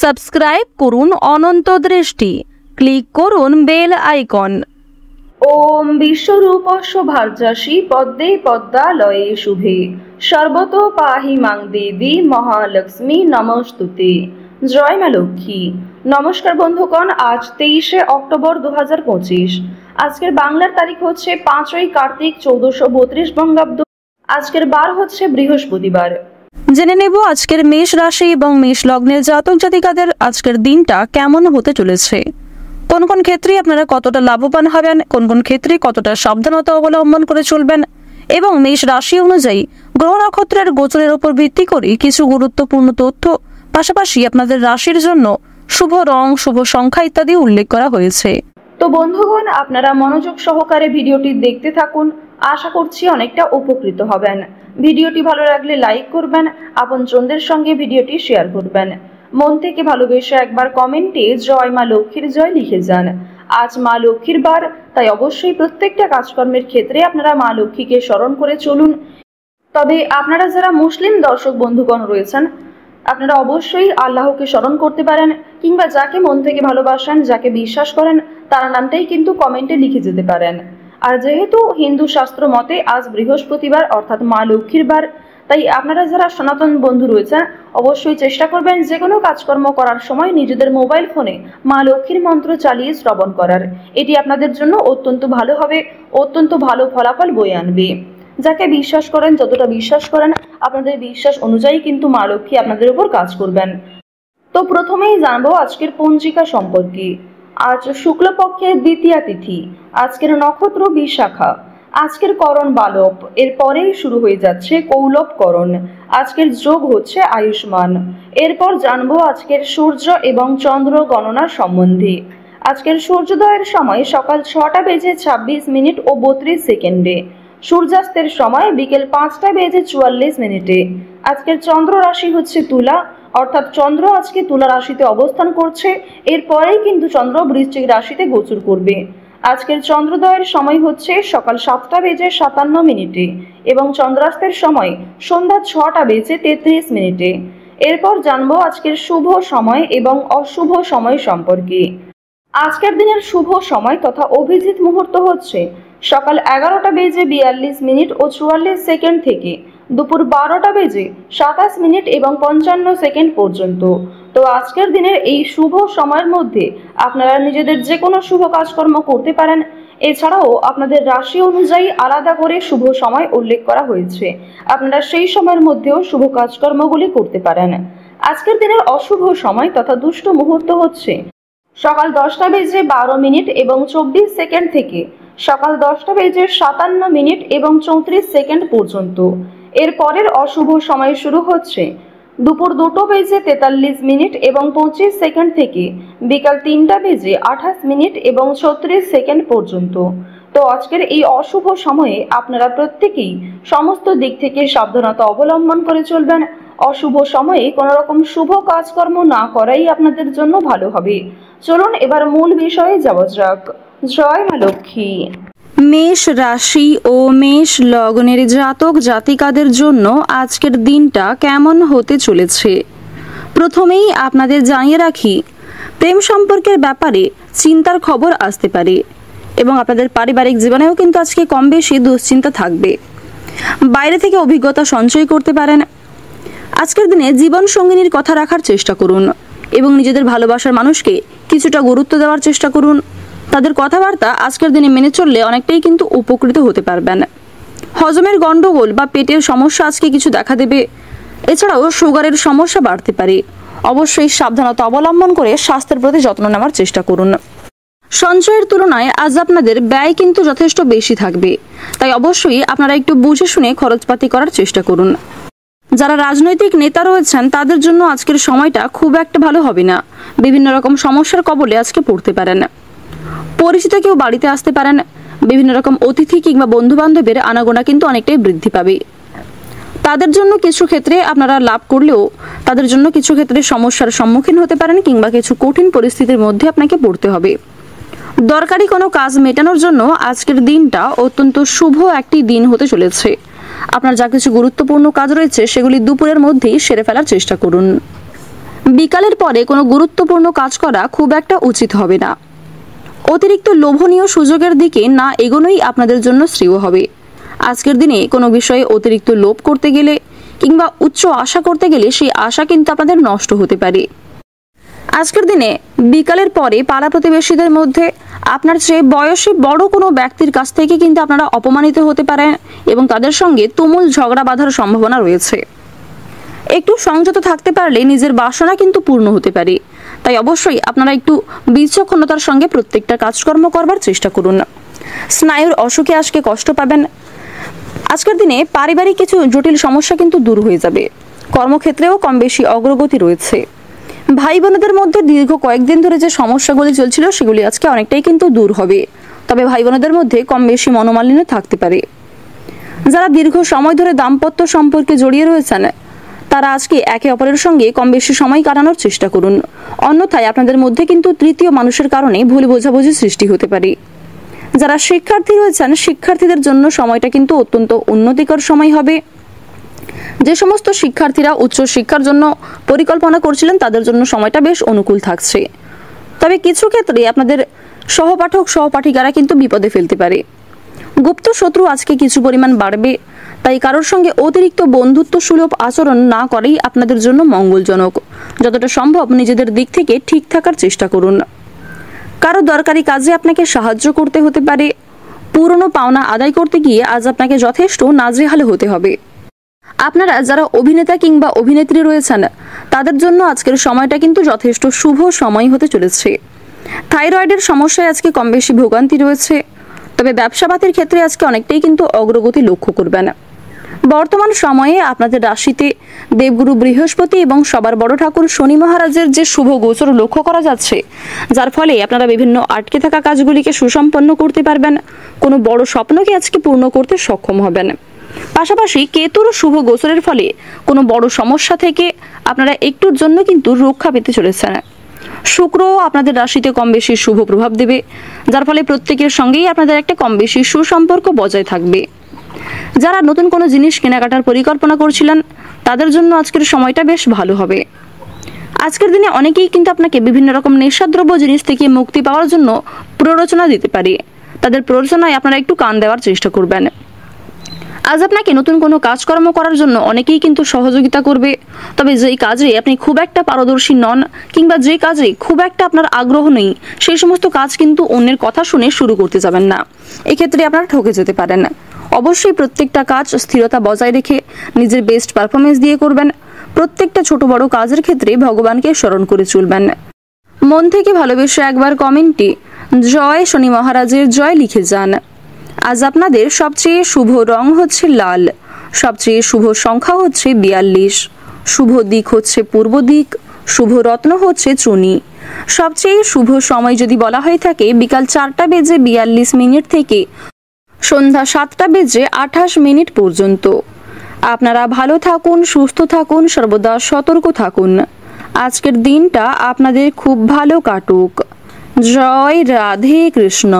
Subscribe করুন অনন্ত দৃষ্টি, click করুন বেল আইকন। ওম বিশ্বরূপস্য ভার্যাসি পদ্মে পদ্মালয়ে শুভে সর্বতো পাহি মাং দেবী মহালক্ষ্মী নমস্তুতে। জয় মা লক্ষ্মী। নমস্কার বন্ধুগণ, আজ 23শে অক্টোবর 2025। আজকের বাংলার তারিখ হচ্ছে 5ই কার্তিক 1432 বঙ্গাব্দ। আজকের বার হচ্ছে বৃহস্পতিবার। জেনে নেব আজকের মেষ রাশি এবং মেষ লগ্নের জাতক জাতিকাদের আজকের দিনটা কেমন হতে চলেছে, কোন কোন ক্ষেত্রে আপনারা কতটা লাভবান হবেন, কোন কোন ক্ষেত্রে কতটা সাবধানতা অবলম্বন করে চলবেন এবং মেষ রাশি অনুযায়ী গ্রহ নক্ষত্রের গোচরের উপর ভিত্তি করে কিছু গুরুত্বপূর্ণ তথ্য, পাশাপাশি আপনাদের রাশির জন্য শুভ রং, শুভ সংখ্যা ইত্যাদি উল্লেখ করা হয়েছে। তো বন্ধুগণ, আপনারা মনোযোগ সহকারে ভিডিওটি দেখতে থাকুন। আশা করছি অনেকটা উপকৃত হবেন। ভিডিওটি ভালো লাগলে লাইক করবেন, আপনজনদের সঙ্গে ভিডিওটি শেয়ার করবেন। মন থেকে ভালোবেসে একবার কমেন্টে জয় মা লক্ষ্মীর জয় লিখে যান। আজ মা লক্ষ্মীর বার, তাই অবশ্যই প্রত্যেকটা কাজকর্মের ক্ষেত্রে আপনারা মা লক্ষ্মীকে স্মরণ করে চলুন। তবে আপনারা যারা মুসলিম দর্শক বন্ধুগণ রয়েছেন, আপনারা অবশ্যই আল্লাহকে স্মরণ করতে পারেন, কিংবা যাকে মন থেকে ভালোবাসেন, যাকে বিশ্বাস করেন, তার নামটাই কিন্তু কমেন্টে লিখে যেতে পারেন। আর যেহেতু হিন্দু শাস্ত্র মতে আজ বৃহস্পতিবার অর্থাৎ মা লক্ষ্মীর বার, তাই আপনারা যারা সনাতন বন্ধু রয়েছেন অবশ্যই চেষ্টা করবেন যে কোনো কাজকর্ম করার সময় নিজেদের মোবাইল ফোনে মা লক্ষ্মীর মন্ত্র চালিয়ে শ্রবণ করার। এটি আপনাদের জন্য অত্যন্ত ভালো হবে, অত্যন্ত ভালো ফলাফল বয়ে আনবে। যাকে বিশ্বাস করেন, যতটা বিশ্বাস করেন, আপনাদের বিশ্বাস অনুযায়ী কিন্তু মা লক্ষ্মী আপনাদের উপর কাজ করবেন। তো প্রথমেই জানবো আজকের পঞ্জিকা সম্পর্কে। আজ শুক্লপক্ষের দ্বিতীয়া তিথি, আজকের নক্ষত্র বিশাখা, আজকের করণ বালব, এরপরেই শুরু হয়ে যাচ্ছে কৌলব করণ, আজকের যোগ হচ্ছে আয়ুষ্মান। এরপর জানবো আজকের সূর্য এবং চন্দ্র গণনা সম্বন্ধে। আজকের সূর্যোদয়ের সময় সকাল 6টা বেজে 26 মিনিট ও 32 সেকেন্ডে, সূর্যাস্তের সময় বিকেল 5টা বেজে 44 মিনিটে। আজকের চন্দ্র রাশি হচ্ছে তুলা, অর্থাৎ চন্দ্র আজকে তুলা রাশিতে অবস্থান করছে, এরপরেই কিন্তু চন্দ্র বৃশ্চিক রাশিতে গোচর করবে। আজকের চন্দ্রোদয়ের সময় হচ্ছে সকাল 7টা বেজে 57 মিনিটে এবং চন্দ্রাস্তের সময় সন্ধ্যা 6টা বেজে 33 মিনিটে। এরপর জানবো আজকের শুভ সময় এবং অশুভ সময় সম্পর্কে। আজকের দিনের শুভ সময় তথা অভিজিৎ মুহূর্ত হচ্ছে সকাল 11টা বেজে 42 মিনিট ও 44 সেকেন্ড থেকে দুপুর 12টা বেজে 27 মিনিট এবং 55 সেকেন্ড পর্যন্ত। তো আজকের দিনের এই শুভ সময়ের মধ্যে আপনারা নিজেদের যে কোনো শুভ কাজকর্ম করতে পারেন। এছাড়াও আপনাদের রাশি অনুযায়ী আলাদা করে শুভ সময় উল্লেখ করা হয়েছে, আপনারা সেই সময়ের মধ্যেও শুভ কাজকর্মগুলি করতে পারেন। আজকের দিনের অশুভ সময় তথা দুষ্ট মুহূর্ত হচ্ছে সকাল 10টা বেজে 12 মিনিট এবং 24 সেকেন্ড থেকে সকাল 10টা বেজে 57 মিনিট এবং 34 সেকেন্ড পর্যন্ত। এর পরের অশুভ সময় শুরু হচ্ছে দুপুর 2টা বেজে 43 মিনিট এবং 25 সেকেন্ড থেকে বিকাল 3টা বেজে 28 মিনিট এবং 36 সেকেন্ড পর্যন্ত। তো আজকের এই অশুভ সময়ে আপনারা প্রত্যেকেই সমস্ত দিক থেকে সাবধানতা অবলম্বন করে চলবেন। অশুভ সময়ে কোনো রকম শুভ কাজকর্ম না করাই আপনাদের জন্য ভালো হবে। চলুন এবার মূল বিষয়ে যাওয়া যাক। জয় মা লক্ষ্মী। মেষ রাশি ও মেষ লগ্নের জাতক জাতিকাদের জন্য আজকের দিনটা কেমন হতে চলেছে। প্রথমেই আপনাদের জানিয়ে রাখি, প্রেম সম্পর্কের ব্যাপারে চিন্তার খবর আসতে পারে এবং আপনাদের পারিবারিক জীবনেও কিন্তু আজকে কম বেশি দুশ্চিন্তা থাকবে। বাইরে থেকে অভিজ্ঞতা সঞ্চয় করতে পারেন। আজকের দিনে জীবন সঙ্গিনীর কথা রাখার চেষ্টা করুন এবং নিজেদের ভালোবাসার মানুষকে কিছুটা গুরুত্ব দেওয়ার চেষ্টা করুন। তাদের কথাবার্তা আজকের দিনে মেনে চললে অনেকটাই কিন্তু উপকৃত হতে পারবেন। হজমের গন্ডগোল বা পেটের সমস্যা আজকে কিছু দেখা দেবে। এছাড়াও সুগারের সমস্যা বাড়তে পারে। অবশ্যই সাবধানতা অবলম্বন করে স্বাস্থ্যের প্রতি যত্ন নেওয়ার চেষ্টা করুন। সঞ্চয়ের তুলনায় আজ আপনাদের ব্যয় কিন্তু যথেষ্ট বেশি থাকবে, তাই অবশ্যই আপনারা একটু বুঝে শুনে খরচপাতি করার চেষ্টা করুন। যারা রাজনৈতিক নেতা রয়েছেন তাদের জন্য আজকের সময়টা খুব একটা ভালো হবে না। বিভিন্ন রকম সমস্যার কবলে আজকে পড়তে পারেন। পরিচিত কেউ বাড়িতে আসতে পারেন। বিভিন্ন রকম অতিথি কিংবা বন্ধু বান্ধবের আনাগোনা কিন্তু অনেকটাই বৃদ্ধি পাবে। তাদের জন্য কিছু ক্ষেত্রে আপনারা লাভ করলেও তাদের জন্য কিছু ক্ষেত্রে সমস্যার সম্মুখীন হতে পারেন কিংবা কিছু কঠিন পরিস্থিতির মধ্যে আপনাকে পড়তে হবে। দরকারি কোনো কাজ মেটানোর জন্য আজকের দিনটা অত্যন্ত শুভ একটি দিন হতে চলেছে। আপনার যা কিছু গুরুত্বপূর্ণ কাজ রয়েছে সেগুলি দুপুরের মধ্যেই সেরে ফেলার চেষ্টা করুন। বিকালের পরে কোনো গুরুত্বপূর্ণ কাজ করা খুব একটা উচিত হবে না। অতিরিক্ত লোভনীয় সুযোগের দিকে না এগোনোই আপনাদের জন্য শ্রেয় হবে। আজকের দিনে কোনো বিষয়ে অতিরিক্ত লোভ করতে গেলে কিংবা উচ্চ আশা করতে গেলে সেই আশা কিন্তু আপনাদের নষ্ট হতে পারে। আজকের দিনে বিকালের পরে পাড়া প্রতিবেশীদের মধ্যে আপনার চেয়ে বয়সী বড় কোনো ব্যক্তির কাছ থেকে কিন্তু আপনারা অপমানিত হতে পারেন এবং তাদের সঙ্গে তুমুল ঝগড়া বাঁধার সম্ভাবনা রয়েছে। একটু সংযত থাকতে পারলে নিজের বাসনা কিন্তু পূর্ণ হতে পারে। তাই অবশ্যই আপনারা একটু বিচক্ষণতার সঙ্গে প্রত্যেকটা কাজকর্ম করবার চেষ্টা করুন। স্নায়ুর অসুখে আজকে কষ্ট পাবেন। আজকের দিনে পারিবারিক কিছু জটিল সমস্যা কিন্তু দূর হয়ে যাবে। কর্মক্ষেত্রেও কম বেশি অগ্রগতি রয়েছে। ভাই বোনদের মধ্যে দীর্ঘ কয়েকদিন ধরে যে সমস্যাগুলি চলছিল সেগুলি আজকে অনেকটাই কিন্তু দূর হবে। তবে ভাই বোনদের মধ্যে কম বেশি মনোমালিন্য থাকতে পারে। যারা দীর্ঘ সময় ধরে দাম্পত্য সম্পর্কে জড়িয়ে রয়েছেন তারা আজকে একে অপরের সঙ্গে কম বেশি সময় কাটানোর চেষ্টা করুন। অন্যথায় আপনাদের মধ্যে কিন্তু তৃতীয় মানুষের কারণে ভুল বোঝাবুঝি সৃষ্টি হতে পারে। যারা শিক্ষার্থী রয়েছেন শিক্ষার্থীদের জন্য সময়টা কিন্তু অত্যন্ত উন্নতিকর সময় হবে। যে সমস্ত শিক্ষার্থীরা উচ্চ শিক্ষার জন্য পরিকল্পনা করছিলেন তাদের জন্য সময়টা বেশ অনুকূল থাকছে। তবে কিছু ক্ষেত্রে আপনাদের সহপাঠক সহপাঠিকারা কিন্তু বিপদে ফেলতে পারে। গুপ্ত শত্রু আজকে কিছু পরিমাণ বাড়বে। তাই কারোর সঙ্গে অতিরিক্ত বন্ধুত্ব সুলভ আচরণ না করেই আপনাদের জন্য মঙ্গলজনক। যতটা সম্ভব নিজেদের দিক থেকে ঠিক থাকার চেষ্টা করুন। কারো দরকারি কাজে আপনাকে সাহায্য করতে হতে পারে। পুরনো পাওনা আদায় করতে গিয়ে আজ আপনাকে যথেষ্ট নাজেহাল হতে হবে। আপনারা যারা অভিনেতা কিংবা অভিনেত্রী রয়েছেন তাদের জন্য আজকের সময়টা কিন্তু যথেষ্ট শুভ সময় হতে চলেছে। থাইরয়েডের সমস্যায় আজকে কম বেশি ভোগান্তি রয়েছে। তবে ব্যবসাপাতির ক্ষেত্রে আজকে অনেকটাই কিন্তু অগ্রগতি লক্ষ্য করবেন। বর্তমান সময়ে আপনাদের রাশিতে দেবগুরু বৃহস্পতি এবং সবার বড় ঠাকুর শনি মহারাজের যে শুভ গোচর লক্ষ্য করা যাচ্ছে, যার ফলে আপনারা বিভিন্ন আটকে থাকা কাজগুলিকে সুসম্পন্ন করতে পারবেন। কোনো বড় স্বপ্নকে আজকে পূর্ণ করতে সক্ষম হবেন। পাশাপাশি কেতুর শুভ গোচরের ফলে কোনো বড় সমস্যা থেকে আপনারা একটুর জন্য কিন্তু রক্ষা পেতে চলেছেন। শুক্রও আপনাদের রাশিতে কম বেশি শুভ প্রভাব দেবে, যার ফলে প্রত্যেকের সঙ্গেই আপনাদের একটা কম বেশি সুসম্পর্ক বজায় থাকবে। যারা নতুন কোনো জিনিস কেনাকাটার পরিকল্পনা করছিলেন তাদের জন্য আজকের সময়টা বেশ ভালো হবে। আজকের দিনে অনেকেই কিন্তু আপনাকে বিভিন্ন রকম নেশাদ্রব্য জিনিস থেকে মুক্তি পাওয়ার জন্য প্ররোচনা দিতে পারে। তাদের প্ররোচনায় আপনারা একটু কান দেওয়ার চেষ্টা করবেন। আজ আপনাকে নতুন কোনো কাজকর্ম করার জন্য অনেকেই কিন্তু সহযোগিতা করবে। তবে যেই কাজে আপনি খুব একটা পারদর্শী নন কিংবা যে কাজে খুব একটা আপনার আগ্রহ নেই সেই সমস্ত কাজ কিন্তু অন্যের কথা শুনে শুরু করতে যাবেন না। এক্ষেত্রে আপনারা ঠকে যেতে পারেন। অবশ্যই প্রত্যেকটা কাজ স্থিরতা বজায় রেখে নিজের বেস্ট পারফরমেন্স দিয়ে করবেন। প্রত্যেকটা ছোট বড় কাজের ক্ষেত্রে ভগবানকে স্মরণ করে চলবেন। মন থেকে ভালোবেসে একবার কমেন্টে জয় শনি মহারাজের জয় লিখে যান। আজ আপনাদের সবচেয়ে শুভ রং হচ্ছে লাল, সবচেয়ে শুভ সংখ্যা হচ্ছে 42, শুভ দিক হচ্ছে পূর্ব দিক, শুভ রত্ন হচ্ছে চুনি। সবচেয়ে শুভ সময় যদি বলা হয়ে থাকে বিকাল 4:42 থেকে সন্ধ্যা 7:28 পর্যন্ত। আপনারা ভালো থাকুন, সুস্থ থাকুন, সর্বদা সতর্ক থাকুন। আজকের দিনটা আপনাদের খুব ভালো কাটুক। জয় রাধে কৃষ্ণ।